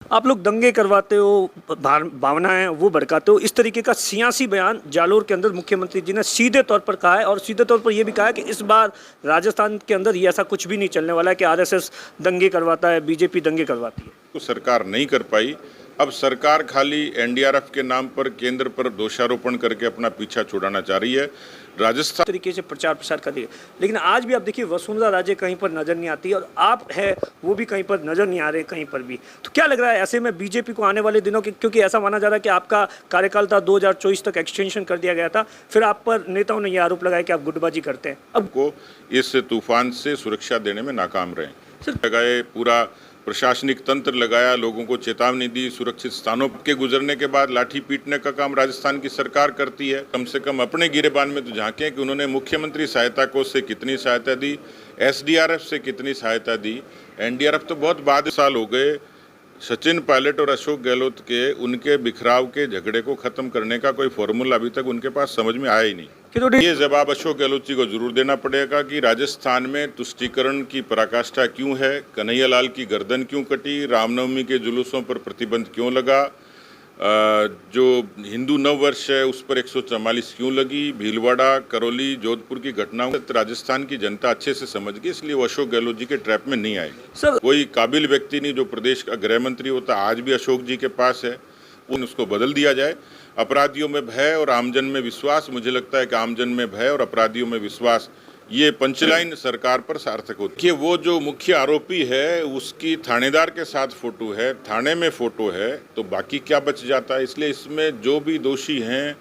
आप लोग दंगे करवाते हो, भावनाएं वो भड़काते हो, इस तरीके का सियासी बयान जालोर के अंदर मुख्यमंत्री जी ने सीधे तौर पर कहा है और सीधे तौर पर यह भी कहा है कि इस बार राजस्थान के अंदर ये ऐसा कुछ भी नहीं चलने वाला है कि आरएसएस दंगे करवाता है, बीजेपी दंगे करवाती है। तो सरकार नहीं कर पाई। अब सरकार खाली एनडीआरएफ के नाम पर केंद्र पर दोषारोपण करके अपना पीछा छुड़ाना चाह रही है। राजस्थान तरीके से प्रचार प्रसार कर रही है, लेकिन आज भी आप देखिए वसुंधरा राजे कहीं पर नजर नहीं आती और आप है वो भी कहीं पर नजर नहीं आ रहे कहीं पर भी। तो क्या लग रहा है ऐसे में बीजेपी को आने वाले दिनों के, क्योंकि ऐसा माना जा रहा है कि आपका कार्यकाल था 2024 तक एक्सटेंशन कर दिया गया था, फिर आप पर नेताओं ने यह आरोप लगाया कि आप गुटबाजी करते हैं। अब को इस तूफान से सुरक्षा देने में नाकाम रहे। लगाए पूरा प्रशासनिक तंत्र लगाया, लोगों को चेतावनी दी, सुरक्षित स्थानों के गुजरने के बाद लाठी पीटने का काम राजस्थान की सरकार करती है। कम से कम अपने गिरेबान में तो झांकें कि उन्होंने मुख्यमंत्री सहायता कोष से कितनी सहायता दी, एसडीआरएफ से कितनी सहायता दी। एनडीआरएफ तो बहुत बाद साल हो गए। सचिन पायलट और अशोक गहलोत के उनके बिखराव के झगड़े को खत्म करने का कोई फॉर्मूला अभी तक उनके पास समझ में आया ही नहीं। ये जवाब अशोक गहलोत जी को जरूर देना पड़ेगा कि राजस्थान में तुष्टीकरण की पराकाष्ठा क्यों है, कन्हैयालाल की गर्दन क्यों कटी, रामनवमी के जुलूसों पर प्रतिबंध क्यों लगा, जो हिंदू नव वर्ष है उस पर 144 क्यों लगी, भीलवाड़ा, करौली, जोधपुर की घटनाओं राजस्थान की जनता अच्छे से समझ गई, इसलिए वो अशोक गहलोत जी के ट्रैप में नहीं आए। कोई काबिल व्यक्ति नहीं जो प्रदेश का गृह मंत्री होता आज भी अशोक जी के पास है, उसको बदल दिया जाए। अपराधियों में भय और आमजन में विश्वास, मुझे लगता है कि आमजन में भय और अपराधियों में विश्वास, ये पंचलाइन सरकार पर सार्थक होती है। वो जो मुख्य आरोपी है उसकी थानेदार के साथ फोटो है, थाने में फोटो है, तो बाकी क्या बच जाता है। इसलिए इसमें जो भी दोषी हैं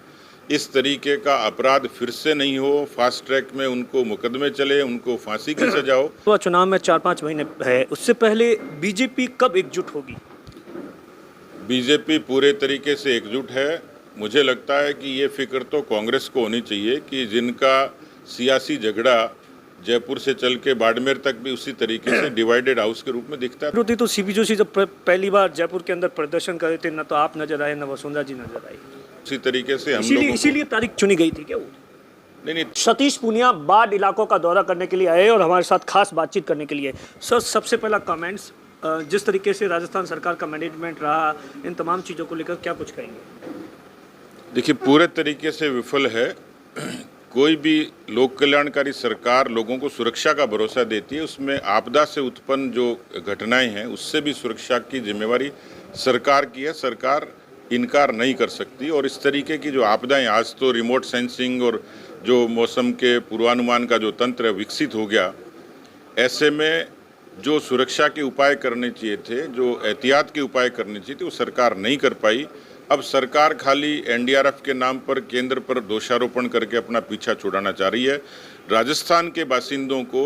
इस तरीके का अपराध फिर से नहीं हो, फास्ट ट्रैक में उनको मुकदमे चले, उनको फांसी की सजा हो। तो चुनाव में 4-5 महीने है, उससे पहले बीजेपी कब एकजुट होगी? बीजेपी पूरे तरीके से एकजुट है। मुझे लगता है कि ये फिक्र तो कांग्रेस को होनी चाहिए कि जिनका सियासी झगड़ा जयपुर से चल के बाड़मेर तक भी उसी तरीके से डिवाइडेड हाउस के रूप में दिखता है। तो सीपी जोशी जब पहली बार जयपुर के अंदर प्रदर्शन कर रहे थे, न तो आप नजर आए न वसुंधरा जी नजर आई। उसी तरीके से हम लोग इसीलिए तारीख चुनी गई थी क्या वो? नहीं। सतीश पूनिया बाढ़ इलाकों का दौरा करने के लिए आए और हमारे साथ खास बातचीत करने के लिए। सर, सबसे पहला कमेंट्स, जिस तरीके से राजस्थान सरकार का मैनेजमेंट रहा, इन तमाम चीज़ों को लेकर क्या कुछ कहेंगे? देखिए, पूरे तरीके से विफल है। कोई भी लोक कल्याणकारी सरकार लोगों को सुरक्षा का भरोसा देती है, उसमें आपदा से उत्पन्न जो घटनाएं हैं उससे भी सुरक्षा की जिम्मेवारी सरकार की है। सरकार इनकार नहीं कर सकती। और इस तरीके की जो आपदाएं, आज तो रिमोट सेंसिंग और जो मौसम के पूर्वानुमान का जो तंत्र विकसित हो गया, ऐसे में जो सुरक्षा के उपाय करने चाहिए थे, जो एहतियात के उपाय करने चाहिए थे, वो सरकार नहीं कर पाई। अब सरकार खाली एनडीआरएफ के नाम पर केंद्र पर दोषारोपण करके अपना पीछा छुड़ाना चाह रही है। राजस्थान के बासिंदों को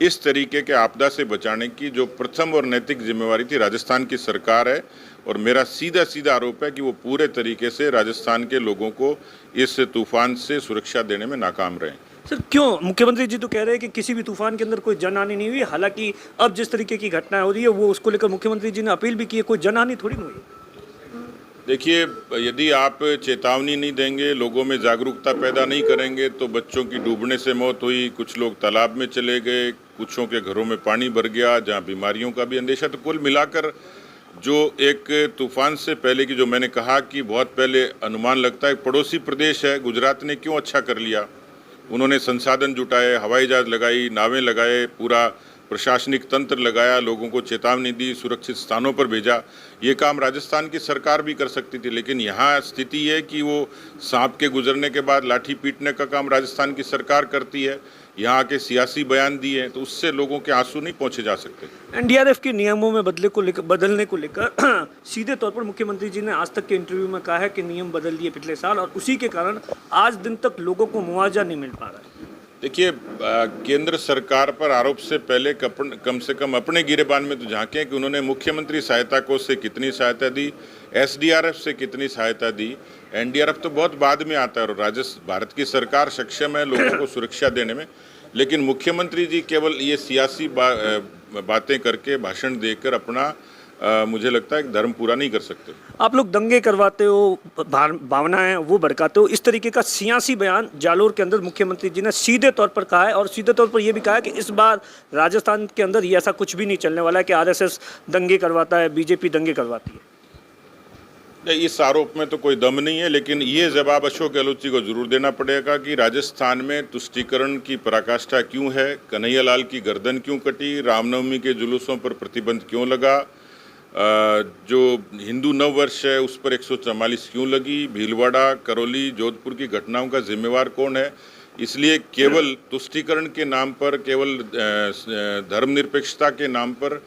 इस तरीके के आपदा से बचाने की जो प्रथम और नैतिक जिम्मेवारी थी राजस्थान की सरकार है, और मेरा सीधा आरोप है कि वो पूरे तरीके से राजस्थान के लोगों को इस तूफान से सुरक्षा देने में नाकाम रहे। सर, क्यों? मुख्यमंत्री जी तो कह रहे हैं कि किसी भी तूफान के अंदर कोई जनहानि नहीं हुई, हालांकि अब जिस तरीके की घटनाएं हो रही है वो उसको लेकर मुख्यमंत्री जी ने अपील भी की है, कोई जनहानि थोड़ी नहीं हुई। देखिए, यदि आप चेतावनी नहीं देंगे, लोगों में जागरूकता पैदा नहीं करेंगे, तो बच्चों की डूबने से मौत हुई, कुछ लोग तालाब में चले गए, कुछों के घरों में पानी भर गया, जहां बीमारियों का भी अंदेशा। तो कुल मिलाकर जो एक तूफान से पहले की, जो मैंने कहा कि बहुत पहले अनुमान लगता है, पड़ोसी प्रदेश है गुजरात ने क्यों अच्छा कर लिया, उन्होंने संसाधन जुटाए, हवाई जहाज लगाई, नावें लगाए, पूरा प्रशासनिक तंत्र लगाया, लोगों को चेतावनी दी, सुरक्षित स्थानों पर भेजा। ये काम राजस्थान की सरकार भी कर सकती थी, लेकिन यहाँ स्थिति है कि वो सांप के गुजरने के बाद लाठी पीटने का काम राजस्थान की सरकार करती है। यहाँ के सियासी बयान दिए तो उससे लोगों के आंसू नहीं पहुँचे जा सकते। एनडीआरएफ के नियमों में बदलने को लेकर सीधे तौर पर मुख्यमंत्री जी ने आज तक के इंटरव्यू में कहा है कि नियम बदल दिए पिछले साल और उसी के कारण आज दिन तक लोगों को मुआवजा नहीं मिल पा रहा है। देखिए, केंद्र सरकार पर आरोप से पहले कम से कम अपने गिरेबान में तो झांकें कि उन्होंने मुख्यमंत्री सहायता कोष से कितनी सहायता दी, एसडीआरएफ से कितनी सहायता दी। एनडीआरएफ तो बहुत बाद में आता है और भारत की सरकार सक्षम है लोगों को सुरक्षा देने में, लेकिन मुख्यमंत्री जी केवल ये सियासी बातें करके, भाषण देकर अपना मुझे लगता है कि धर्म पूरा नहीं कर सकते। आप लोग दंगे करवाते हो, भावनाएं वो भड़काते हो, इस तरीके का सियासी बयान जालोर के अंदर मुख्यमंत्री जी ने सीधे तौर पर कहा है और सीधे तौर पर ये भी कहा है कि इस बार राजस्थान के अंदर ये ऐसा कुछ भी नहीं चलने वाला है कि आरएसएस दंगे करवाता है, बीजेपी दंगे करवाती है। नहीं, इस आरोप में तो कोई दम नहीं है, लेकिन ये जवाब अशोक गहलोत जी को जरूर देना पड़ेगा कि राजस्थान में तुष्टीकरण की पराकाष्ठा क्यों है, कन्हैयालाल की गर्दन क्यों कटी, रामनवमी के जुलूसों पर प्रतिबंध क्यों लगा, जो हिंदू नव वर्ष है उस पर 144 क्यों लगी, भीलवाड़ा, करौली, जोधपुर की घटनाओं का जिम्मेवार कौन है। इसलिए केवल तुष्टीकरण के नाम पर, केवल धर्मनिरपेक्षता के नाम पर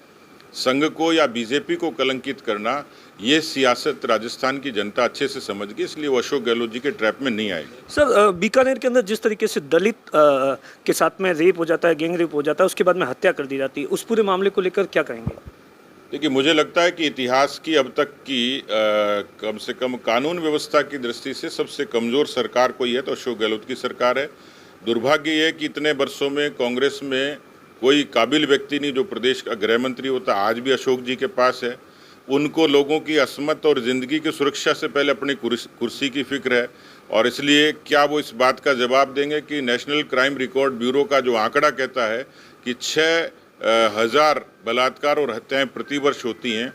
संघ को या बीजेपी को कलंकित करना, ये सियासत राजस्थान की जनता अच्छे से समझ गई, इसलिए वो अशोक गहलोत जी के ट्रैप में नहीं आएगी। सर, बीकानेर के अंदर जिस तरीके से दलित के साथ में रेप हो जाता है, गैंग रेप हो जाता है, उसके बाद में हत्या कर दी जाती है, उस पूरे मामले को लेकर क्या कहेंगे? देखिए, मुझे लगता है कि इतिहास की अब तक की कम से कम कानून व्यवस्था की दृष्टि से सबसे कमज़ोर सरकार कोई है तो अशोक गहलोत की सरकार है। दुर्भाग्य ये है कि इतने वर्षों में कांग्रेस में कोई काबिल व्यक्ति नहीं जो प्रदेश का गृह मंत्री होता, आज भी अशोक जी के पास है। उनको लोगों की असमत और ज़िंदगी की सुरक्षा से पहले अपनी कुर्सी की फिक्र है, और इसलिए क्या वो इस बात का जवाब देंगे कि नेशनल क्राइम रिकॉर्ड ब्यूरो का जो आंकड़ा कहता है कि 6,000 बलात्कार और हत्याएं प्रतिवर्ष होती हैं,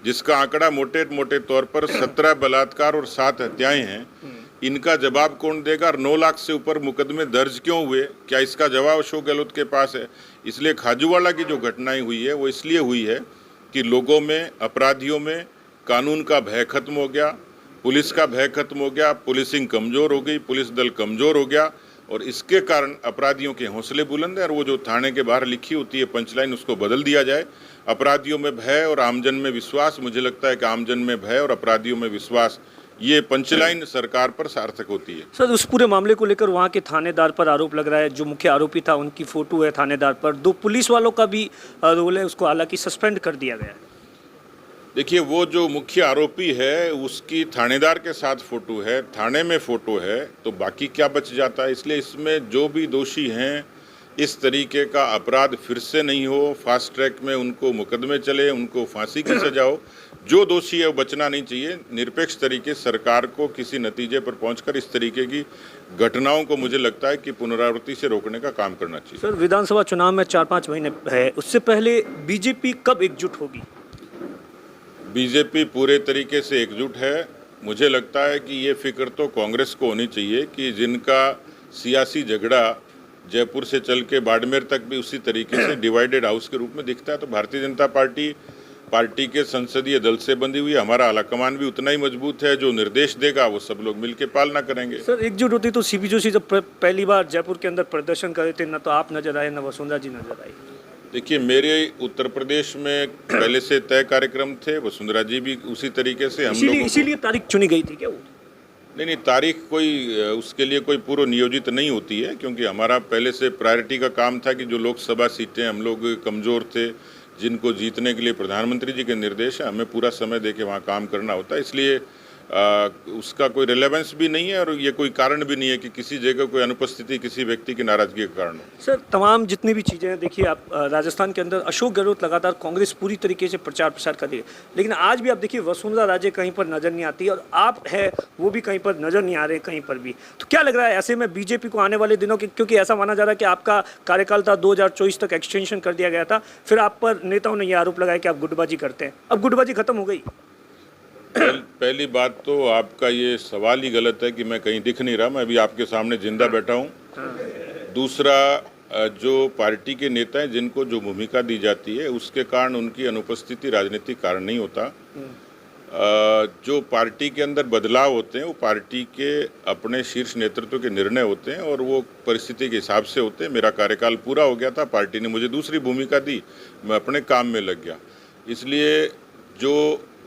जिसका आंकड़ा मोटे मोटे तौर पर 17 बलात्कार और 7 हत्याएं हैं, इनका जवाब कौन देगा? और 9 लाख से ऊपर मुकदमे दर्ज क्यों हुए, क्या इसका जवाब अशोक गहलोत के पास है? इसलिए खाजूवाड़ा की जो घटनाएं हुई है वो इसलिए हुई है कि लोगों में, अपराधियों में कानून का भय खत्म हो गया, पुलिस का भय खत्म हो गया, पुलिसिंग कमज़ोर हो गई, पुलिस दल कमज़ोर हो गया, और इसके कारण अपराधियों के हौसले बुलंद है। और वो जो थाने के बाहर लिखी होती है पंचलाइन, उसको बदल दिया जाए। अपराधियों में भय और आमजन में विश्वास, मुझे लगता है कि आमजन में भय और अपराधियों में विश्वास, ये पंचलाइन सरकार पर सार्थक होती है। सर, उस पूरे मामले को लेकर वहाँ के थानेदार पर आरोप लग रहा है, जो मुख्य आरोपी था उनकी फोटो है थानेदार पर, 2 पुलिस वालों का भी रोल है, उसको हालांकि सस्पेंड कर दिया गया है। देखिए, वो जो मुख्य आरोपी है उसकी थानेदार के साथ फोटो है, थाने में फोटो है, तो बाकी क्या बच जाता है? इसलिए इसमें जो भी दोषी हैं, इस तरीके का अपराध फिर से नहीं हो, फास्ट ट्रैक में उनको मुकदमे चले, उनको फांसी की सजा हो। जो दोषी है वो बचना नहीं चाहिए। निरपेक्ष तरीके सरकार को किसी नतीजे पर पहुंचकर इस तरीके की घटनाओं को, मुझे लगता है कि पुनरावृत्ति से रोकने का काम करना चाहिए। सर, विधानसभा चुनाव में 4-5 महीने है, उससे पहले बीजेपी कब एकजुट होगी? बीजेपी पूरे तरीके से एकजुट है। मुझे लगता है कि ये फिक्र तो कांग्रेस को होनी चाहिए कि जिनका सियासी झगड़ा जयपुर से चल के बाड़मेर तक भी उसी तरीके से डिवाइडेड हाउस के रूप में दिखता है, तो भारतीय जनता पार्टी के संसदीय दल से बंधी हुई, हमारा आलाकमान भी उतना ही मजबूत है। जो निर्देश देगा वो सब लोग मिलकर पालना करेंगे। सर, एकजुट होती तो सीपी जोशी जब पहली बार जयपुर के अंदर प्रदर्शन कर रहे थे, न तो आप नजर आए, न वसुंधरा जी नजर आई। देखिए, मेरे उत्तर प्रदेश में पहले से तय कार्यक्रम थे, वसुंधरा जी भी उसी तरीके से, हम लोग इसीलिए तारीख चुनी गई थी क्या वो? नहीं, तारीख कोई उसके लिए कोई पूर्व नियोजित नहीं होती है, क्योंकि हमारा पहले से प्रायोरिटी का काम था कि जो लोकसभा सीटें हम लोग कमज़ोर थे, जिनको जीतने के लिए प्रधानमंत्री जी के निर्देश है, हमें पूरा समय देके वहाँ काम करना होता है। इसलिए उसका कोई रिलेवेंस भी नहीं है और ये कोई कारण भी नहीं है कि किसी जगह कोई अनुपस्थिति किसी व्यक्ति की नाराजगी के कारण हो। सर, तमाम जितनी भी चीज़ें हैं, देखिए आप राजस्थान के अंदर अशोक गहलोत लगातार कांग्रेस पूरी तरीके से प्रचार प्रसार कर रही है, लेकिन आज भी आप देखिए वसुंधरा राजे कहीं पर नजर नहीं आती और आप है वो भी कहीं पर नजर नहीं आ रहे कहीं पर भी। तो क्या लग रहा है ऐसे में बीजेपी को आने वाले दिनों के, क्योंकि ऐसा माना जा रहा है कि आपका कार्यकाल था 2024 तक एक्सटेंशन कर दिया गया था, फिर आप पर नेताओं ने यह आरोप लगाया कि आप गुटबाजी करते हैं, अब गुटबाजी खत्म हो गई? पहली बात तो आपका ये सवाल ही गलत है कि मैं कहीं दिख नहीं रहा, मैं अभी आपके सामने जिंदा बैठा हूँ। दूसरा, जो पार्टी के नेता हैं जिनको जो भूमिका दी जाती है उसके कारण उनकी अनुपस्थिति राजनीतिक कारण नहीं होता। जो पार्टी के अंदर बदलाव होते हैं वो पार्टी के अपने शीर्ष नेतृत्व के निर्णय होते हैं और वो परिस्थिति के हिसाब से होते हैं। मेरा कार्यकाल पूरा हो गया था, पार्टी ने मुझे दूसरी भूमिका दी, मैं अपने काम में लग गया। इसलिए जो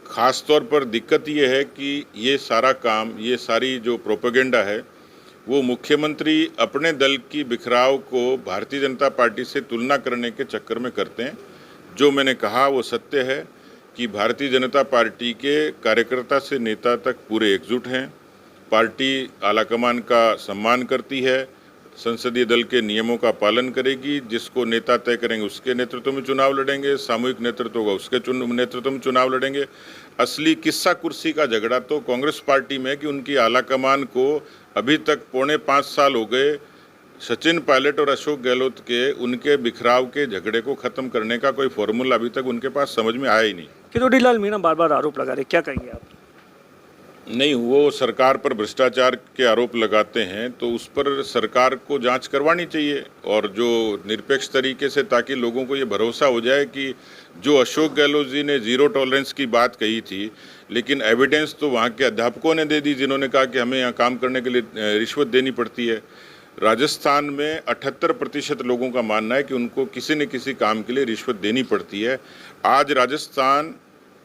ख़ास तौर पर दिक्कत ये है कि ये सारा काम, ये सारी जो प्रोपेगेंडा है वो मुख्यमंत्री अपने दल की बिखराव को भारतीय जनता पार्टी से तुलना करने के चक्कर में करते हैं। जो मैंने कहा वो सत्य है कि भारतीय जनता पार्टी के कार्यकर्ता से नेता तक पूरे एकजुट हैं। पार्टी आलाकमान का सम्मान करती है, संसदीय दल के नियमों का पालन करेगी। जिसको नेता तय करेंगे उसके नेतृत्व में चुनाव लड़ेंगे, सामूहिक नेतृत्व होगा उसके नेतृत्व में चुनाव लड़ेंगे। असली किस्सा कुर्सी का झगड़ा तो कांग्रेस पार्टी में है कि उनकी आलाकमान को अभी तक 4.5 साल हो गए सचिन पायलट और अशोक गहलोत के उनके बिखराव के झगड़े को खत्म करने का कोई फॉर्मूला अभी तक उनके पास समझ में आया ही नहीं। किरोड़ी लाल मीणा बार बार आरोप लगा रहे, क्या कहेंगे आप? नहीं, वो सरकार पर भ्रष्टाचार के आरोप लगाते हैं तो उस पर सरकार को जांच करवानी चाहिए और जो निरपेक्ष तरीके से, ताकि लोगों को ये भरोसा हो जाए कि जो अशोक गहलोत जी ने जीरो टॉलरेंस की बात कही थी, लेकिन एविडेंस तो वहाँ के अध्यापकों ने दे दी जिन्होंने कहा कि हमें यहाँ काम करने के लिए रिश्वत देनी पड़ती है। राजस्थान में 78% लोगों का मानना है कि उनको किसी न किसी काम के लिए रिश्वत देनी पड़ती है। आज राजस्थान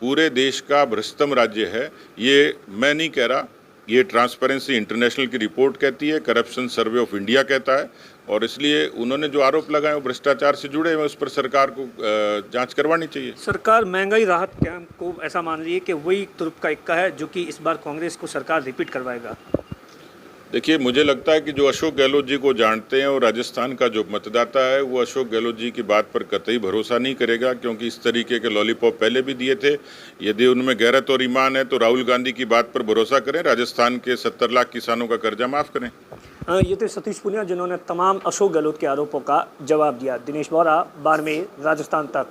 पूरे देश का भ्रष्टतम राज्य है, ये मैं नहीं कह रहा, ये ट्रांसपेरेंसी इंटरनेशनल की रिपोर्ट कहती है, करप्शन सर्वे ऑफ इंडिया कहता है। और इसलिए उन्होंने जो आरोप लगाए वो भ्रष्टाचार से जुड़े हुए, उस पर सरकार को जांच करवानी चाहिए। सरकार महंगाई राहत कैंप को ऐसा मान रही है कि वही तुरुप का इक्का है जो कि इस बार कांग्रेस को सरकार रिपीट करवाएगा। देखिए, मुझे लगता है कि जो अशोक गहलोत जी को जानते हैं और राजस्थान का जो मतदाता है वो अशोक गहलोत जी की बात पर कतई भरोसा नहीं करेगा, क्योंकि इस तरीके के लॉलीपॉप पहले भी दिए थे। यदि उनमें गैरत और ईमान है तो राहुल गांधी की बात पर भरोसा करें, राजस्थान के 70 लाख किसानों का कर्जा माफ करें। ये थे सतीश पुनिया जिन्होंने तमाम अशोक गहलोत के आरोपों का जवाब दिया। दिनेश बोरा, बाड़मेर, राजस्थान तक।